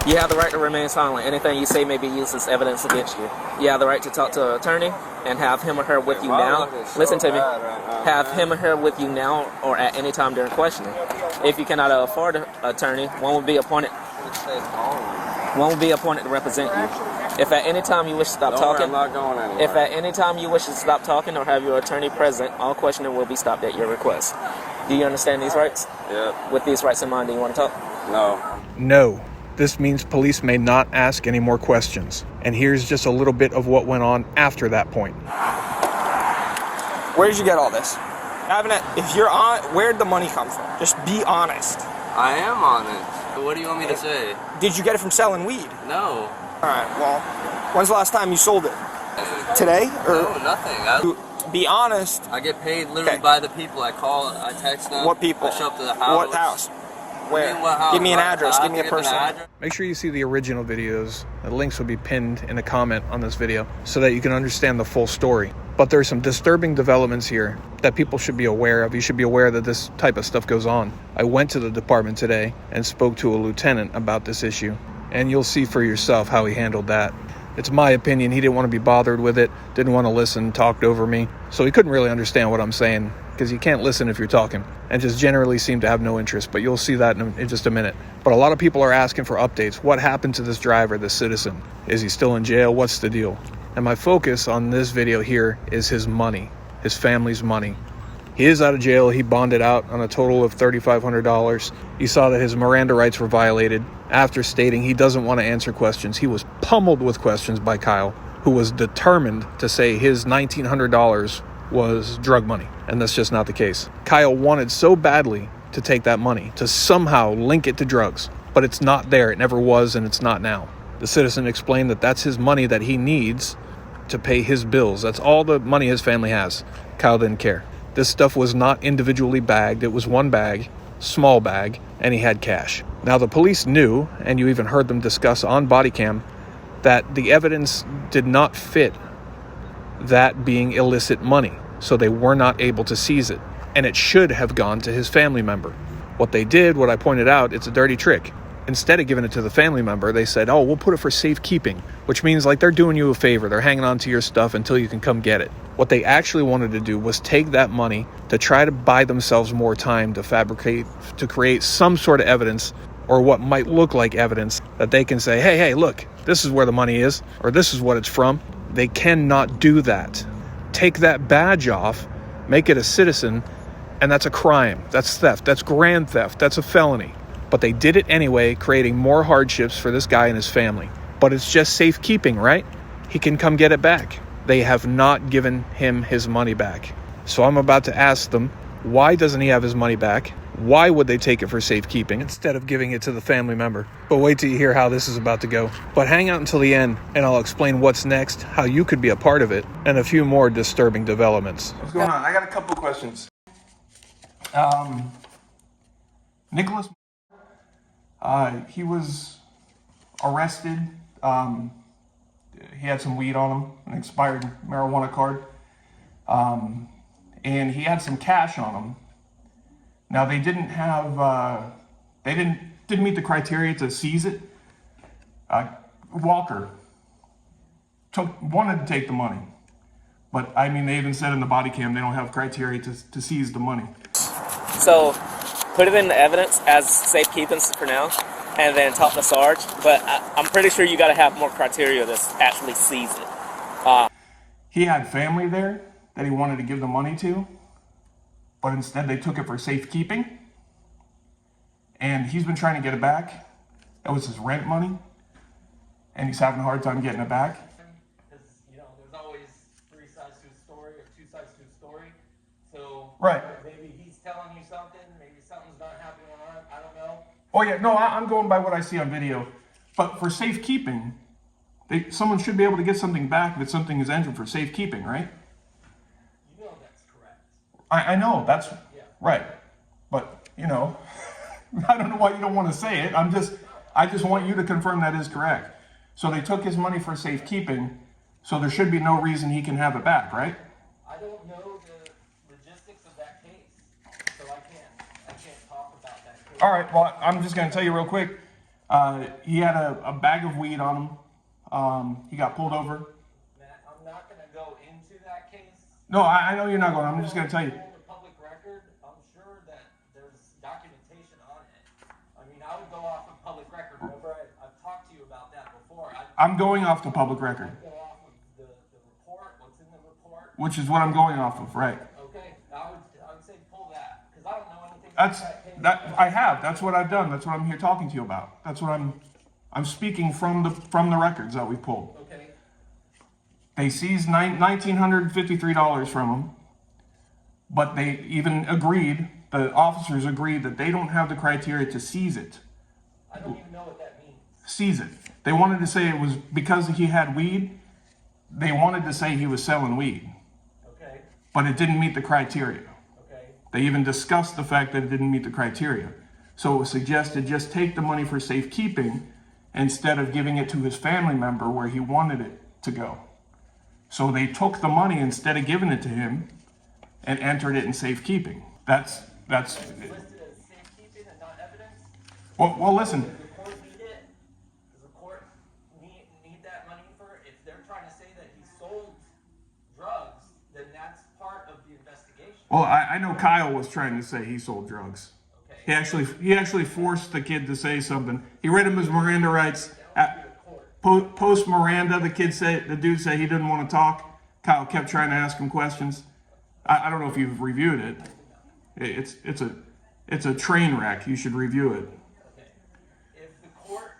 You have the right to remain silent. Anything you say may be used as evidence against you. You have the right to talk to an attorney and have him or her with you now. Listen to me. Have him or her with you now or at any time during questioning. If you cannot afford an attorney, one will be appointed. One will be appointed to represent you. If at any time you wish to stop talking, if at any time you wish to stop talking or have your attorney present, all questioning will be stopped at your request. Do you understand these rights? Yeah. With these rights in mind, do you want to talk? No. No. This means police may not ask any more questions. And here's just a little bit of what went on after that point. Where did you get all this? If you're on, where'd the money come from? Just be honest. I am honest. What do you want me to say? Did you get it from selling weed? No. Alright, well, when's the last time you sold it? Today? Or No, nothing. be honest. I get paid literally by the people. I call, I text them. What people? I show up to the house. What house? Where? What house? Give me an address. Give me a person. Make sure you see the original videos. The links will be pinned in a comment on this video so that you can understand the full story. But there are some disturbing developments here that people should be aware of. You should be aware that this type of stuff goes on. I went to the department today and spoke to a lieutenant about this issue, and you'll see for yourself how he handled that. It's my opinion. He didn't want to be bothered with it, didn't want to listen, talked over me. So he couldn't really understand what I'm saying, because you can't listen if you're talking, and just generally seem to have no interest. But you'll see that in just a minute. But a lot of people are asking for updates. What happened to this driver, this citizen? Is he still in jail? What's the deal? And my focus on this video here is his money, his family's money. He is out of jail. He bonded out on a total of $3,500. You saw that his Miranda rights were violated after stating he doesn't want to answer questions. He was pummeled with questions by Kyle, who was determined to say his $1,900 was drug money. And that's just not the case. Kyle wanted so badly to take that money, to somehow link it to drugs, but it's not there. It never was, and it's not now. The citizen explained that that's his money that he needs to pay his bills. That's all the money his family has. Kyle didn't care. This stuff was not individually bagged. It was one bag, small bag, and he had cash. Now, the police knew, and you even heard them discuss on body cam, that the evidence did not fit that being illicit money, so they were not able to seize it, and it should have gone to his family member. What they did, what I pointed out, it's a dirty trick. Instead of giving it to the family member, they said, oh, we'll put it for safekeeping, which means like they're doing you a favor. They're hanging on to your stuff until you can come get it. What they actually wanted to do was take that money to try to buy themselves more time to fabricate, to create some sort of evidence, or what might look like evidence that they can say, hey, look, this is where the money is, or this is what it's from. They cannot do that. Take that badge off, make it a citizen, and that's a crime. That's theft. That's grand theft. That's a felony. But they did it anyway, creating more hardships for this guy and his family. But it's just safekeeping, right? He can come get it back. They have not given him his money back. So I'm about to ask them, why doesn't he have his money back? Why would they take it for safekeeping instead of giving it to the family member? But wait till you hear how this is about to go. But hang out until the end, and I'll explain what's next, how you could be a part of it, and a few more disturbing developments. What's going on? I got a couple questions. Nicholas, he was arrested. He had some weed on him, an expired marijuana card. And he had some cash on him. Now they didn't have, they didn't meet the criteria to seize it. Walker wanted to take the money. But I mean, they even said in the body cam, they don't have criteria to seize the money. So put it in the evidence as safekeeping for now, and then talk to Sarge. But I'm pretty sure you got to have more criteria to actually seize it. He had family there that he wanted to give the money to, but instead they took it for safekeeping. And he's been trying to get it back. That was his rent money, and he's having a hard time getting it back. Because, you know, there's always three sides to a story or two sides to a story. So right. Maybe he's telling you something, maybe something's not happening on it, I don't know. Oh yeah, no, I'm going by what I see on video. But for safekeeping, someone should be able to get something back if something is entered for safekeeping, right? You know that's correct. I know, that's right. But, you know, I don't know why you don't want to say it. I just want you to confirm that is correct. So they took his money for safekeeping, so there should be no reason he can have it back, right? I don't know the logistics of that case, so I can't talk about that case. All right, well, I'm just going to tell you real quick. He had a bag of weed on him. He got pulled over. Matt, I'm not going to go into that case. No, I know you're not going. I'm just going to tell you. The public record, I'm sure that there's documentation on it. I mean, I would go off of public record. Remember, I've talked to you about that before. I'm going off the public record. Go off of the report, what's in the report. Which is what I'm going off of, right? Okay, I would say pull that, because I don't know anything about that case. I have. That's what I've done. That's what I'm here talking to you about. That's what I'm speaking from the records that we pulled. Okay. They seized $1,953 from him, but they even agreed, the officers agreed that they don't have the criteria to seize it. I don't even know what that means. Seize it. They wanted to say it was because he had weed. They wanted to say he was selling weed. Okay. But it didn't meet the criteria. Okay. They even discussed the fact that it didn't meet the criteria. So it was suggested just take the money for safekeeping instead of giving it to his family member where he wanted it to go. So they took the money instead of giving it to him and entered it in safekeeping. That's Listed as safekeeping and not evidence? well listen. Does the court need it? Does the court need that money for it? If they're trying to say that he sold drugs, then that's part of the investigation. Well, I know Kyle was trying to say he sold drugs. Okay. He actually forced the kid to say something. He read him his Miranda rights. Post Miranda, the dude said he didn't want to talk. Kyle kept trying to ask him questions. I don't know if you've reviewed it. It's a train wreck. You should review it. Okay. If the court,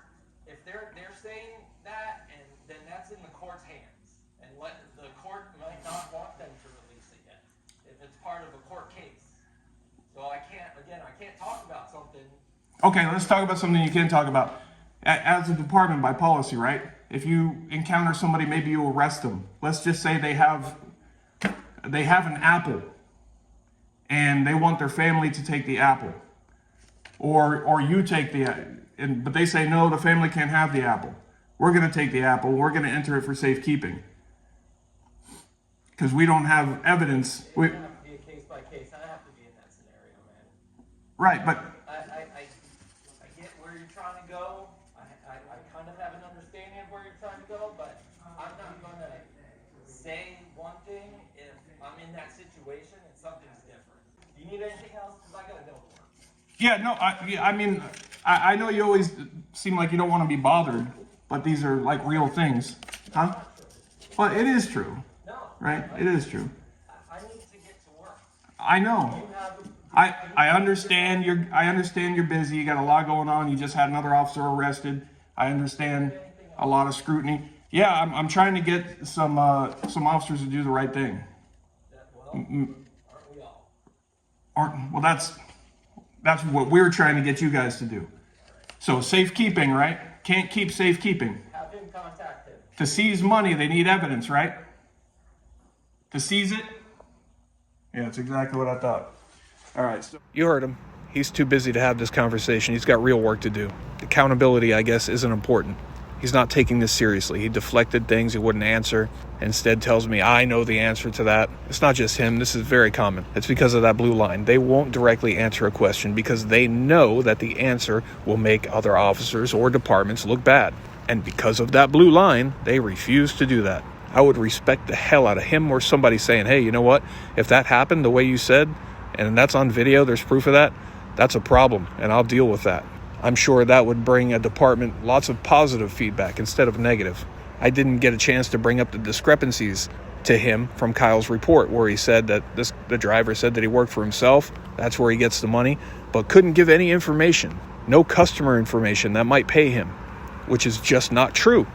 if they're saying that, and then that's in the court's hands, and the court might not want them to release it yet, if it's part of a court case. So I can't talk about something. Okay, let's talk about something you can talk about. As a department, by policy, right? If you encounter somebody, maybe you arrest them. Let's just say they have an apple, and they want their family to take the apple, or you take but they say no, the family can't have the apple. We're going to take the apple. We're going to enter it for safekeeping because we don't have evidence. It have to be a case by case. I have to be in that scenario, man. Right, but I get where you're trying to go. I kind of have an understanding of where you're trying to go, but I'm not going to say one thing if I'm in that situation and something's different. Do you need anything else? Because I got to go to work. yeah, no, I mean, I know you always seem like you don't want to be bothered, but these are like real things, huh? Well, it is true. No. Right? It is true. I need to get to work. I know. I understand you're busy. You got a lot going on. You just had another officer arrested. I understand a lot of scrutiny. Yeah, I'm trying to get some officers to do the right thing. Aren't we all? Well, that's what we're trying to get you guys to do. So safekeeping, right? Can't keep safekeeping. Have him contact him. To seize money, they need evidence, right? To seize it? Yeah, that's exactly what I thought. All right. So You heard him. He's too busy to have this conversation. He's got real work to do. Accountability, I guess, isn't important. He's not taking this seriously. He deflected things he wouldn't answer. Instead tells me, I know the answer to that. It's not just him. This is very common. It's because of that blue line. They won't directly answer a question because they know that the answer will make other officers or departments look bad. And because of that blue line, they refuse to do that. I would respect the hell out of him or somebody saying, hey, you know what? If that happened the way you said, and that's on video, there's proof of that, that's a problem, and I'll deal with that. I'm sure that would bring a department lots of positive feedback instead of negative. I didn't get a chance to bring up the discrepancies to him from Kyle's report where he said that the driver said that he worked for himself. That's where he gets the money, but couldn't give any information, no customer information that might pay him, which is just not true.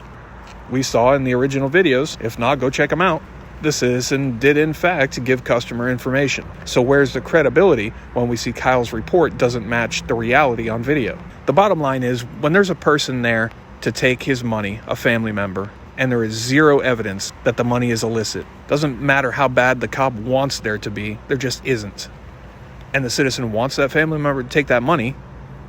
We saw in the original videos, if not, go check them out. The citizen did in fact give customer information. So where's the credibility when we see Kyle's report doesn't match the reality on video? The bottom line is when there's a person there to take his money, a family member, and there is zero evidence that the money is illicit, doesn't matter how bad the cop wants there to be, there just isn't. And the citizen wants that family member to take that money,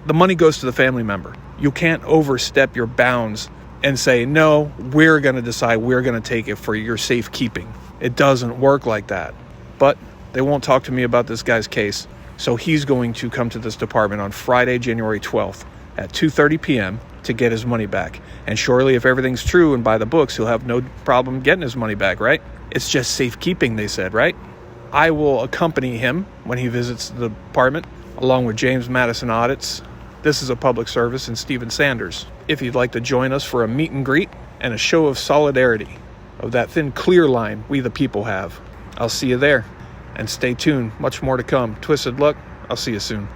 the money goes to the family member. You can't overstep your bounds and say, no, we're going to decide we're going to take it for your safekeeping. It doesn't work like that. But they won't talk to me about this guy's case. So he's going to come to this department on Friday, January 12th at 2:30 p.m. to get his money back. And surely if everything's true and by the books, he'll have no problem getting his money back, right? It's just safekeeping, they said, right? I will accompany him when he visits the department, along with James Madison Audits. This is a public service, and Stephen Sanders. If you'd like to join us for a meet and greet and a show of solidarity, of that thin clear line we the people have, I'll see you there. And stay tuned, much more to come. Twisted Luck, I'll see you soon.